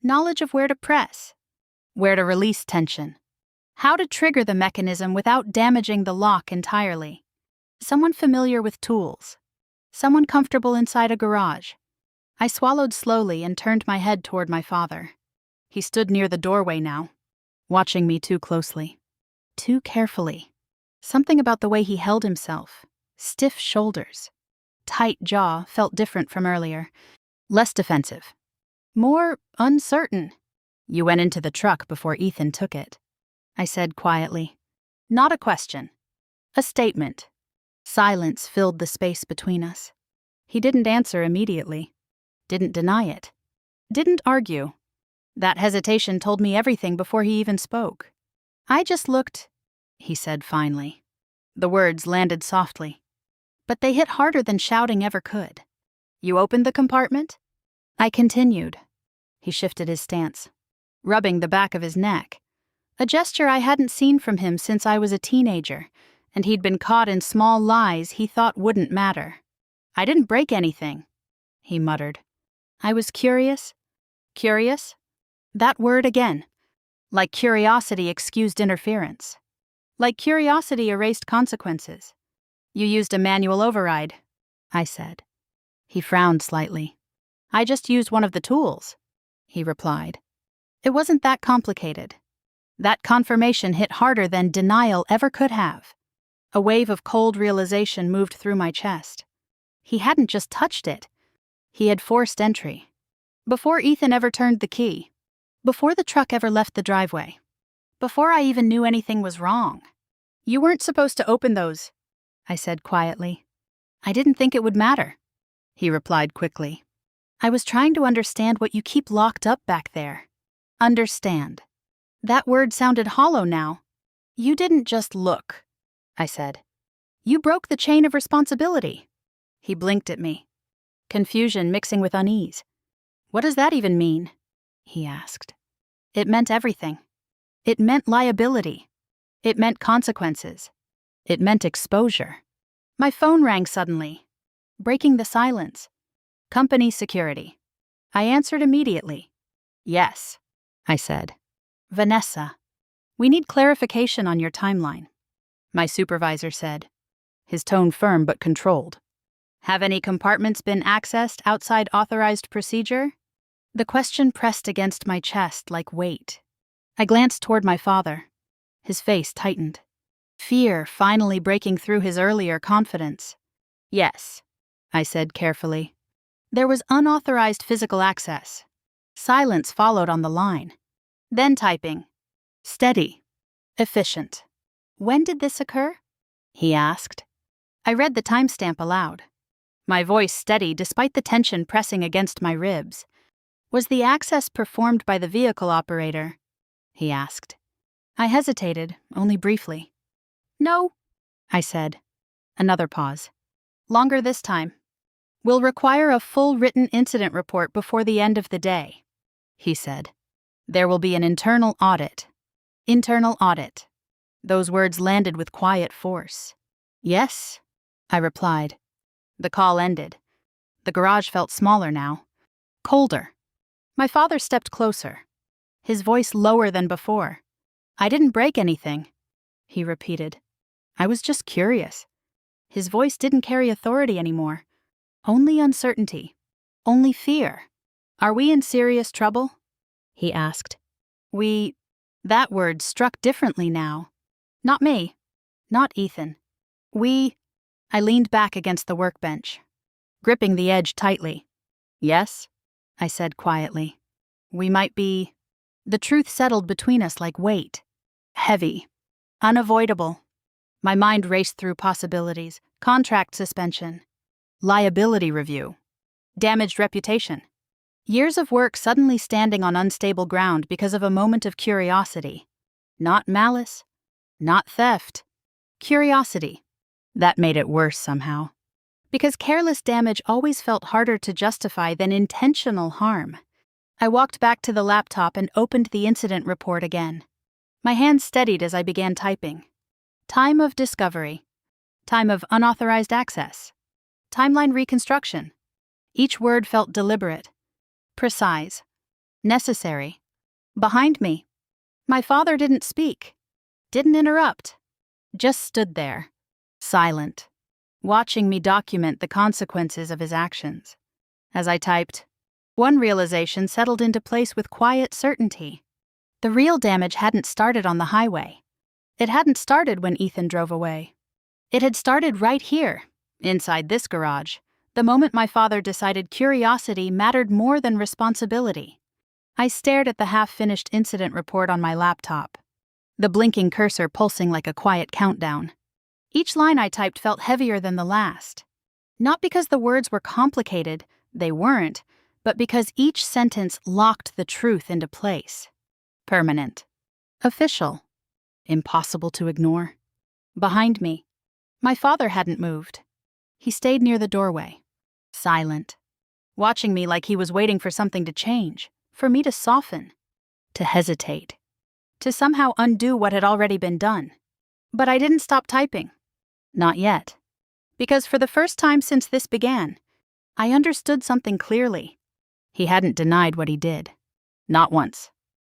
Knowledge of where to press. Where to release tension. How to trigger the mechanism without damaging the lock entirely. Someone familiar with tools. Someone comfortable inside a garage. I swallowed slowly and turned my head toward my father. He stood near the doorway now, watching me too closely. Too carefully. Something about the way he held himself. Stiff shoulders. Tight jaw felt different from earlier. Less defensive. More uncertain. You went into the truck before Ethan took it, I said quietly. Not a question. A statement. Silence filled the space between us. He didn't answer immediately. Didn't deny it. Didn't argue. That hesitation told me everything before he even spoke. I just looked, he said finally. The words landed softly, but they hit harder than shouting ever could. You opened the compartment? I continued. He shifted his stance, rubbing the back of his neck, a gesture I hadn't seen from him since I was a teenager, and he'd been caught in small lies he thought wouldn't matter. I didn't break anything, he muttered. I was curious. Curious? That word again. Like curiosity excused interference. Like curiosity erased consequences. You used a manual override, I said. He frowned slightly. I just used one of the tools, he replied. It wasn't that complicated. That confirmation hit harder than denial ever could have. A wave of cold realization moved through my chest. He hadn't just touched it. He had forced entry. Before Ethan ever turned the key. Before the truck ever left the driveway. Before I even knew anything was wrong. You weren't supposed to open those, I said quietly. I didn't think it would matter, he replied quickly. I was trying to understand what you keep locked up back there. Understand. That word sounded hollow now. You didn't just look, I said. You broke the chain of responsibility. He blinked at me. Confusion mixing with unease. What does that even mean? He asked. It meant everything. It meant liability. It meant consequences. It meant exposure. My phone rang suddenly, breaking the silence. Company security. I answered immediately. Yes, I said. Vanessa, we need clarification on your timeline, my supervisor said, his tone firm but controlled. Have any compartments been accessed outside authorized procedure? The question pressed against my chest like weight. I glanced toward my father. His face tightened. Fear finally breaking through his earlier confidence. Yes, I said carefully. There was unauthorized physical access. Silence followed on the line. Then typing. Steady. Efficient. When did this occur? He asked. I read the timestamp aloud. My voice steady despite the tension pressing against my ribs. Was the access performed by the vehicle operator? He asked. I hesitated, only briefly. No, I said. Another pause. Longer this time. We'll require a full written incident report before the end of the day, he said. There will be an internal audit. Internal audit. Those words landed with quiet force. Yes, I replied. The call ended. The garage felt smaller now. Colder. My father stepped closer. His voice lower than before. I didn't break anything, he repeated. I was just curious. His voice didn't carry authority anymore. Only uncertainty. Only fear. Are we in serious trouble? He asked. That word struck differently now. Not me. Not Ethan. I leaned back against the workbench, gripping the edge tightly. Yes, I said quietly. We might be. The truth settled between us like weight. Heavy. Unavoidable. My mind raced through possibilities. Contract suspension. Liability review. Damaged reputation. Years of work suddenly standing on unstable ground because of a moment of curiosity. Not malice. Not theft. Curiosity. That made it worse somehow. Because careless damage always felt harder to justify than intentional harm. I walked back to the laptop and opened the incident report again. My hand steadied as I began typing. Time of discovery. Time of unauthorized access. Timeline reconstruction. Each word felt deliberate. Precise. Necessary. Behind me. My father didn't speak. Didn't interrupt. Just stood there. Silent. Watching me document the consequences of his actions. As I typed, one realization settled into place with quiet certainty. The real damage hadn't started on the highway. It hadn't started when Ethan drove away. It had started right here, inside this garage, the moment my father decided curiosity mattered more than responsibility. I stared at the half-finished incident report on my laptop, the blinking cursor pulsing like a quiet countdown. Each line I typed felt heavier than the last. Not because the words were complicated, they weren't, but because each sentence locked the truth into place. Permanent. Official. Impossible to ignore. Behind me. My father hadn't moved. He stayed near the doorway. Silent. Watching me like he was waiting for something to change, for me to soften, to hesitate, to somehow undo what had already been done. But I didn't stop typing. Not yet. Because for the first time since this began, I understood something clearly. He hadn't denied what he did. Not once.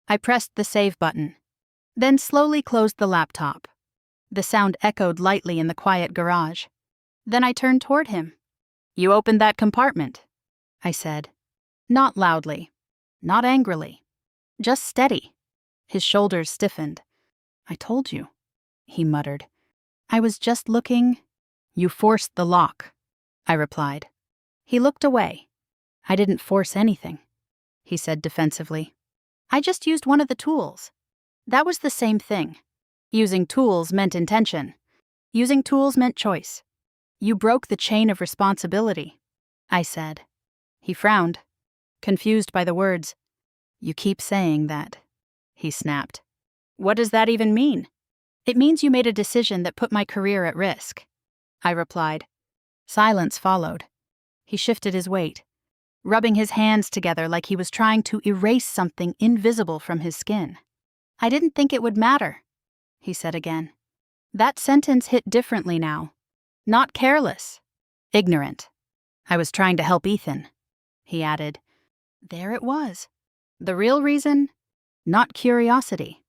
I pressed the save button, then slowly closed the laptop. The sound echoed lightly in the quiet garage. Then I turned toward him. "You opened that compartment," I said. Not loudly, not angrily, just steady. His shoulders stiffened. "I told you," he muttered. "I was just looking." "You forced the lock," I replied. He looked away. "I didn't force anything," he said defensively. "I just used one of the tools." That was the same thing. Using tools meant intention. Using tools meant choice. "You broke the chain of responsibility," I said. He frowned, confused by the words. "You keep saying that," he snapped. "What does that even mean?" "It means you made a decision that put my career at risk," I replied. Silence followed. He shifted his weight, rubbing his hands together like he was trying to erase something invisible from his skin. "I didn't think it would matter," he said again. That sentence hit differently now. Not careless. Ignorant. "I was trying to help Ethan," he added. There it was. The real reason? Not curiosity.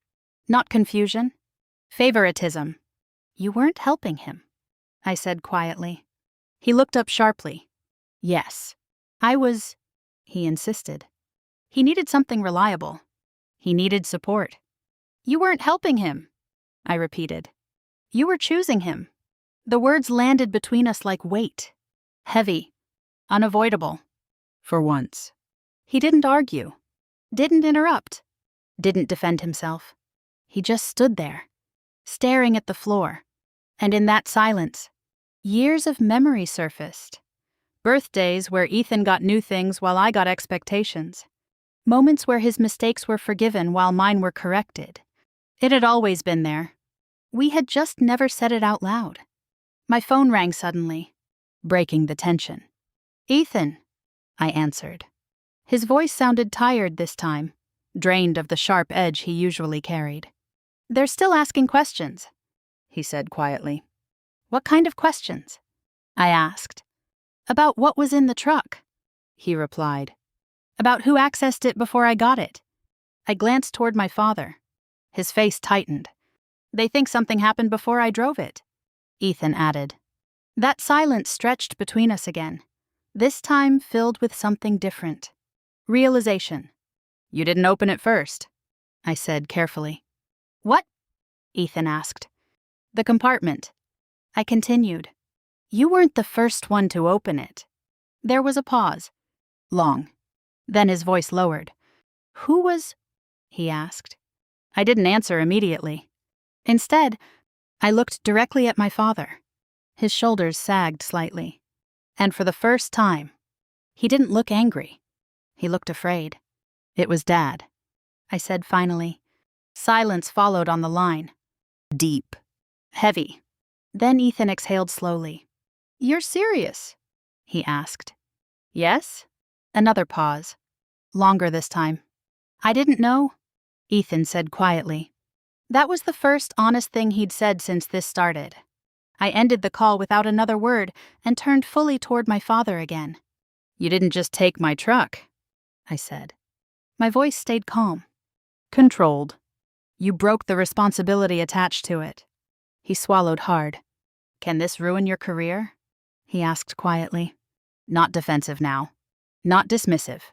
Not confusion. Favoritism. "You weren't helping him," I said quietly. He looked up sharply. "Yes. I was," he insisted. He needed something reliable. He needed support. "You weren't helping him," I repeated. "You were choosing him." The words landed between us like weight. Heavy. Unavoidable. For once. He didn't argue. Didn't interrupt. Didn't defend himself. He just stood there, staring at the floor. And in that silence, years of memory surfaced. Birthdays where Ethan got new things while I got expectations. Moments where his mistakes were forgiven while mine were corrected. It had always been there. We had just never said it out loud. My phone rang suddenly, breaking the tension. "Ethan," I answered. His voice sounded tired this time, drained of the sharp edge he usually carried. "They're still asking questions," he said quietly. "What kind of questions?" I asked. "About what was in the truck," he replied. "About who accessed it before I got it." I glanced toward my father. His face tightened. "They think something happened before I drove it," Ethan added. That silence stretched between us again, this time filled with something different. Realization. "You didn't open it first," I said carefully. "What?" Ethan asked. "The compartment." I continued. "You weren't the first one to open it." There was a pause. Long. Then his voice lowered. "Who was?" he asked. I didn't answer immediately. Instead, I looked directly at my father. His shoulders sagged slightly. And for the first time, he didn't look angry. He looked afraid. "It was Dad," I said finally. Silence followed on the line. Deep. Heavy. Then Ethan exhaled slowly. "You're serious?" he asked. "Yes?" Another pause. Longer this time. "I didn't know," Ethan said quietly. That was the first honest thing he'd said since this started. I ended the call without another word and turned fully toward my father again. "You didn't just take my truck," I said. My voice stayed calm. Controlled. "You broke the responsibility attached to it." He swallowed hard. "Can this ruin your career?" he asked quietly. Not defensive now. Not dismissive.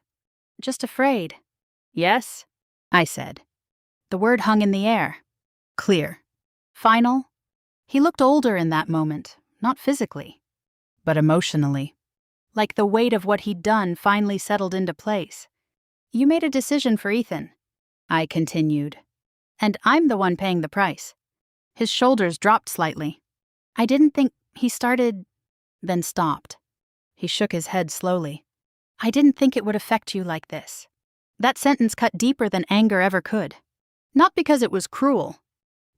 Just afraid. "Yes?" I said. The word hung in the air. Clear. Final. He looked older in that moment, not physically, but emotionally. Like the weight of what he'd done finally settled into place. "You made a decision for Ethan," I continued. "And I'm the one paying the price." His shoulders dropped slightly. "I didn't think," he started, then stopped. He shook his head slowly. "I didn't think it would affect you like this." That sentence cut deeper than anger ever could. Not because it was cruel,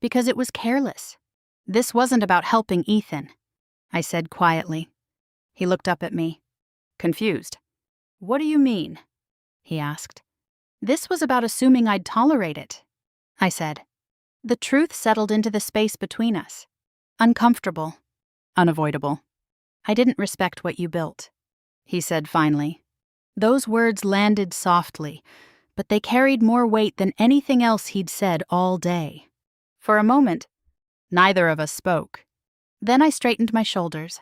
because it was careless. This wasn't about helping Ethan, I said quietly. He looked up at me, confused. "What do you mean?" he asked. "This was about assuming I'd tolerate it," I said. The truth settled into the space between us. Uncomfortable. Unavoidable. "I didn't respect what you built," he said finally. Those words landed softly, but they carried more weight than anything else he'd said all day. For a moment, Neither of us spoke. Then I straightened my shoulders.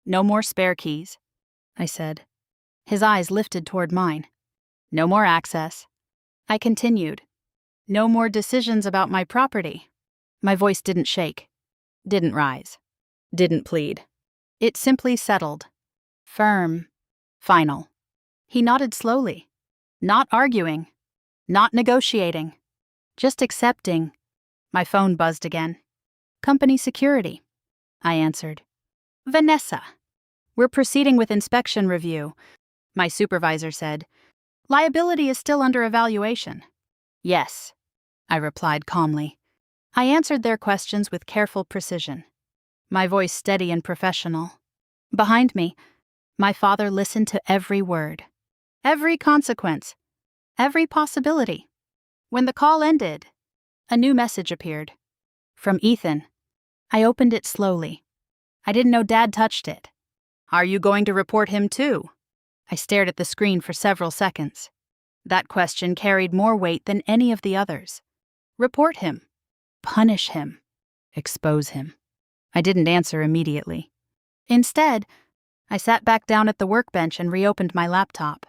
"No more spare keys," I said. His eyes lifted toward mine. "No more access." I continued. "No more decisions about my property." My voice didn't shake, didn't rise, didn't plead. It simply settled. Firm. Final. He nodded slowly. Not arguing. Not negotiating. Just accepting. My phone buzzed again. "Company security," I answered. "Vanessa. We're proceeding with inspection review," my supervisor said. "Liability is still under evaluation." "Yes," I replied calmly. I answered their questions with careful precision, my voice steady and professional. Behind me, my father listened to every word, every consequence, every possibility. When the call ended, a new message appeared. From Ethan. I opened it slowly. I didn't know Dad touched it. "Are you going to report him too?" I stared at the screen for several seconds. That question carried more weight than any of the others. Report him. Punish him. Expose him. I didn't answer immediately. Instead, I sat back down at the workbench and reopened my laptop.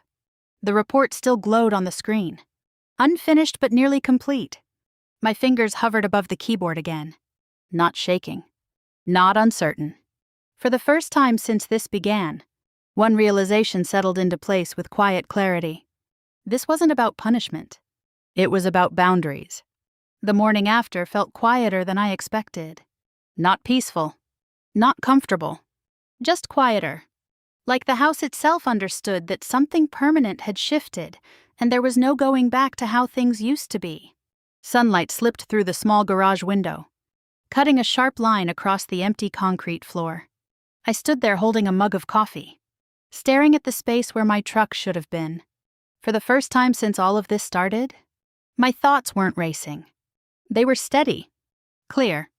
The report still glowed on the screen. Unfinished but nearly complete. My fingers hovered above the keyboard again. Not shaking. Not uncertain. For the first time since this began, one realization settled into place with quiet clarity. This wasn't about punishment. It was about boundaries. The morning after felt quieter than I expected. Not peaceful. Not comfortable. Just quieter. Like the house itself understood that something permanent had shifted, and there was no going back to how things used to be. Sunlight slipped through the small garage window, cutting a sharp line across the empty concrete floor. I stood there holding a mug of coffee, staring at the space where my truck should have been. For the first time since all of this started, my thoughts weren't racing. They were steady, clear.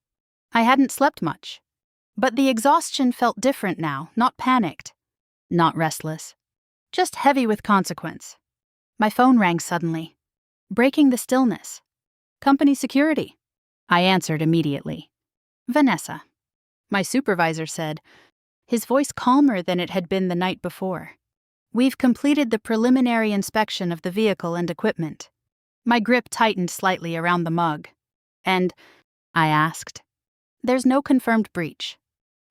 I hadn't slept much, but the exhaustion felt different now, not panicked, not restless, just heavy with consequence. My phone rang suddenly, breaking the stillness. "Company security," I answered immediately. "Vanessa," my supervisor said, his voice calmer than it had been the night before. "We've completed the preliminary inspection of the vehicle and equipment." My grip tightened slightly around the mug. "And?" I asked. "There's no confirmed breach,"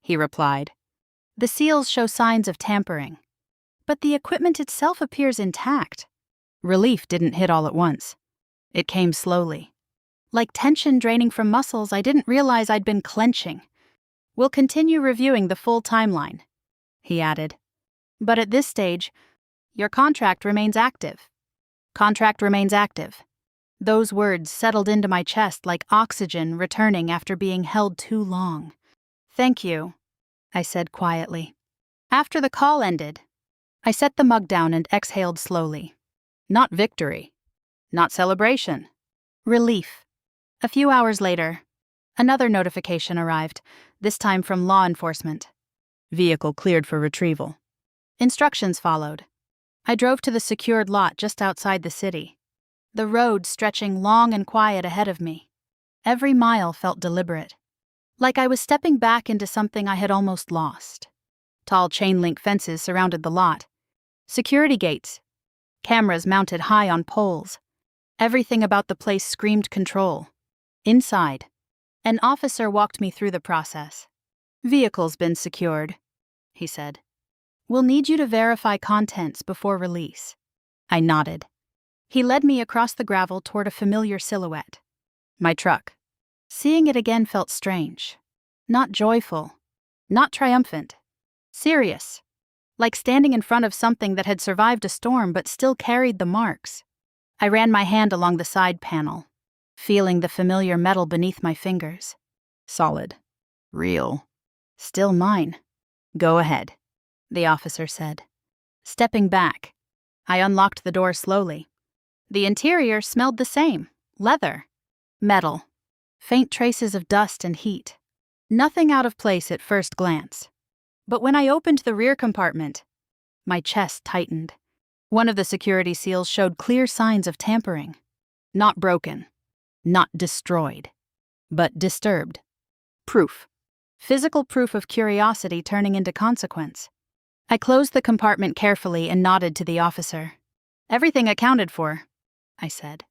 he replied. "The seals show signs of tampering, but the equipment itself appears intact." Relief didn't hit all at once. It came slowly. Like tension draining from muscles I didn't realize I'd been clenching. "We'll continue reviewing the full timeline," he added. "But at this stage, your contract remains active." Contract remains active. Those words settled into my chest like oxygen returning after being held too long. "Thank you," I said quietly. After the call ended, I set the mug down and exhaled slowly. Not victory. Not celebration. Relief. A few hours later, another notification arrived, this time from law enforcement. Vehicle cleared for retrieval. Instructions followed. I drove to the secured lot just outside the city, the road stretching long and quiet ahead of me. Every mile felt deliberate, like I was stepping back into something I had almost lost. Tall chain-link fences surrounded the lot. Security gates. Cameras mounted high on poles. Everything about the place screamed control. Inside, an officer walked me through the process. "Vehicle's been secured," he said. "We'll need you to verify contents before release." I nodded. He led me across the gravel toward a familiar silhouette. My truck. Seeing it again felt strange. Not joyful. Not triumphant. Serious. Like standing in front of something that had survived a storm but still carried the marks. I ran my hand along the side panel, feeling the familiar metal beneath my fingers. Solid. Real. Still mine. "Go ahead," the officer said. Stepping back, I unlocked the door slowly. The interior smelled the same. Leather. Metal. Faint traces of dust and heat. Nothing out of place at first glance. But when I opened the rear compartment, my chest tightened. One of the security seals showed clear signs of tampering. Not broken. Not destroyed. But disturbed. Proof. Physical proof of curiosity turning into consequence. I closed the compartment carefully and nodded to the officer. "Everything accounted for," I said.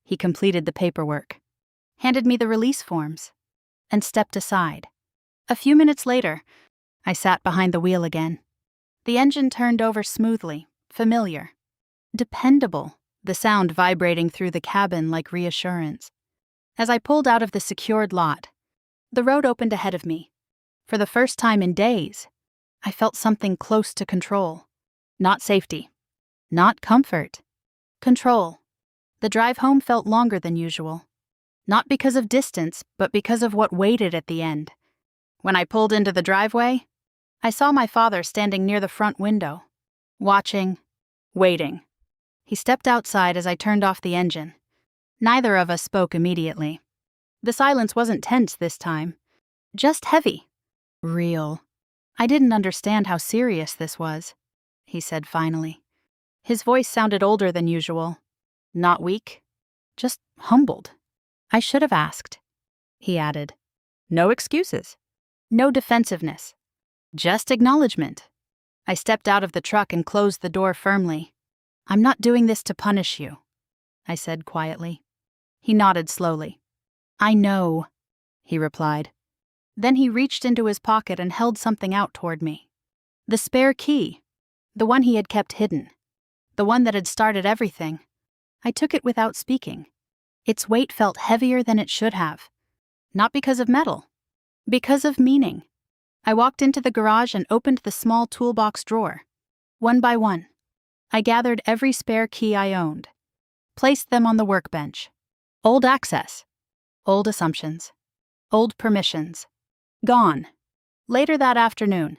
He completed the paperwork, handed me the release forms, and stepped aside. A few minutes later, I sat behind the wheel again. The engine turned over smoothly, familiar. Dependable, the sound vibrating through the cabin like reassurance. As I pulled out of the secured lot, the road opened ahead of me. For the first time in days, I felt something close to control. Not safety. Not comfort. Control. The drive home felt longer than usual. Not because of distance, but because of what waited at the end. When I pulled into the driveway, I saw my father standing near the front window, watching, waiting. He stepped outside as I turned off the engine. Neither of us spoke immediately. The silence wasn't tense this time, just heavy. Real. I didn't understand how serious this was, he said finally. His voice sounded older than usual. Not weak, just humbled. I should have asked, he added. No excuses. No defensiveness. Just acknowledgement. I stepped out of the truck and closed the door firmly. I'm not doing this to punish you, I said quietly. He nodded slowly. I know, he replied. Then he reached into his pocket and held something out toward me. The spare key, the one he had kept hidden, the one that had started everything. I took it without speaking. Its weight felt heavier than it should have. Not because of metal, because of meaning. I walked into the garage and opened the small toolbox drawer. One by one, I gathered every spare key I owned, placed them on the workbench. Old access, old assumptions, old permissions. Gone. Later that afternoon,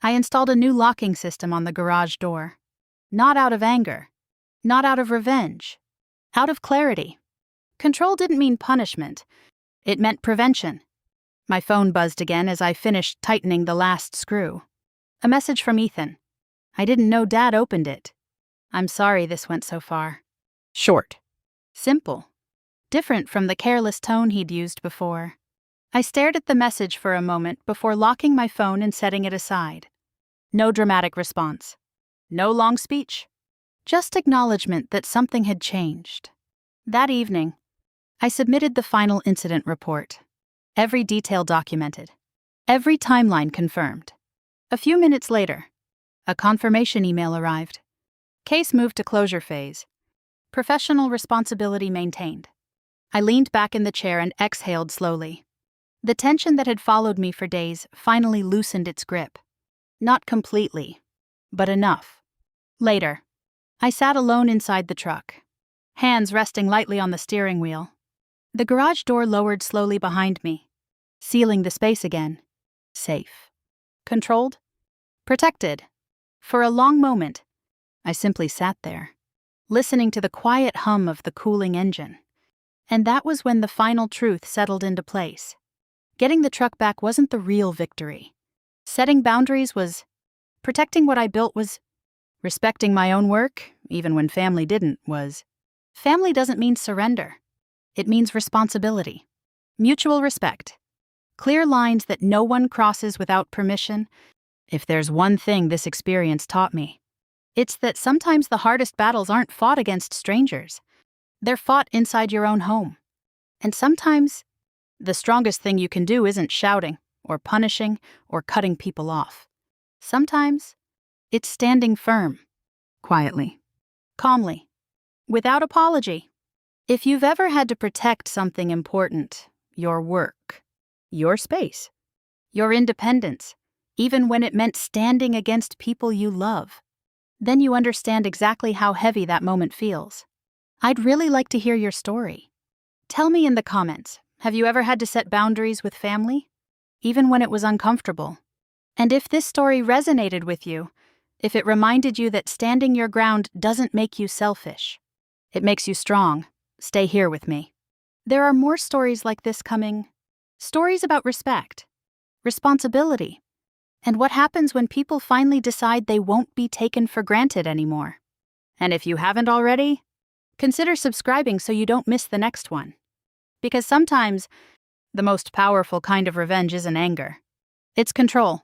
I installed a new locking system on the garage door. Not out of anger, not out of revenge, out of clarity. Control didn't mean punishment. It meant prevention. My phone buzzed again as I finished tightening the last screw. A message from Ethan. I didn't know Dad opened it. I'm sorry this went so far. Short. Simple. Different from the careless tone he'd used before. I stared at the message for a moment before locking my phone and setting it aside. No dramatic response. No long speech. Just acknowledgement that something had changed. That evening, I submitted the final incident report. Every detail documented. Every timeline confirmed. A few minutes later, a confirmation email arrived. Case moved to closure phase. Professional responsibility maintained. I leaned back in the chair and exhaled slowly. The tension that had followed me for days finally loosened its grip. Not completely, but enough. Later, I sat alone inside the truck, hands resting lightly on the steering wheel. The garage door lowered slowly behind me, sealing the space again. Safe. Controlled. Protected. For a long moment, I simply sat there, listening to the quiet hum of the cooling engine. And that was when the final truth settled into place. Getting the truck back wasn't the real victory. Setting boundaries was. Protecting what I built was. Respecting my own work, even when family didn't, was. Family doesn't mean surrender. It means responsibility. Mutual respect. Clear lines that no one crosses without permission. If there's one thing this experience taught me, it's that sometimes the hardest battles aren't fought against strangers. They're fought inside your own home. And sometimes, the strongest thing you can do isn't shouting, or punishing, or cutting people off. Sometimes, it's standing firm, quietly, calmly, without apology. If you've ever had to protect something important, your work, your space, your independence, even when it meant standing against people you love, then you understand exactly how heavy that moment feels. I'd really like to hear your story. Tell me in the comments, have you ever had to set boundaries with family, even when it was uncomfortable? And if this story resonated with you, if it reminded you that standing your ground doesn't make you selfish, it makes you strong, stay here with me. There are more stories like this coming. Stories about respect, responsibility, and what happens when people finally decide they won't be taken for granted anymore. And if you haven't already, consider subscribing so you don't miss the next one. Because sometimes, The most powerful kind of revenge isn't anger. It's control.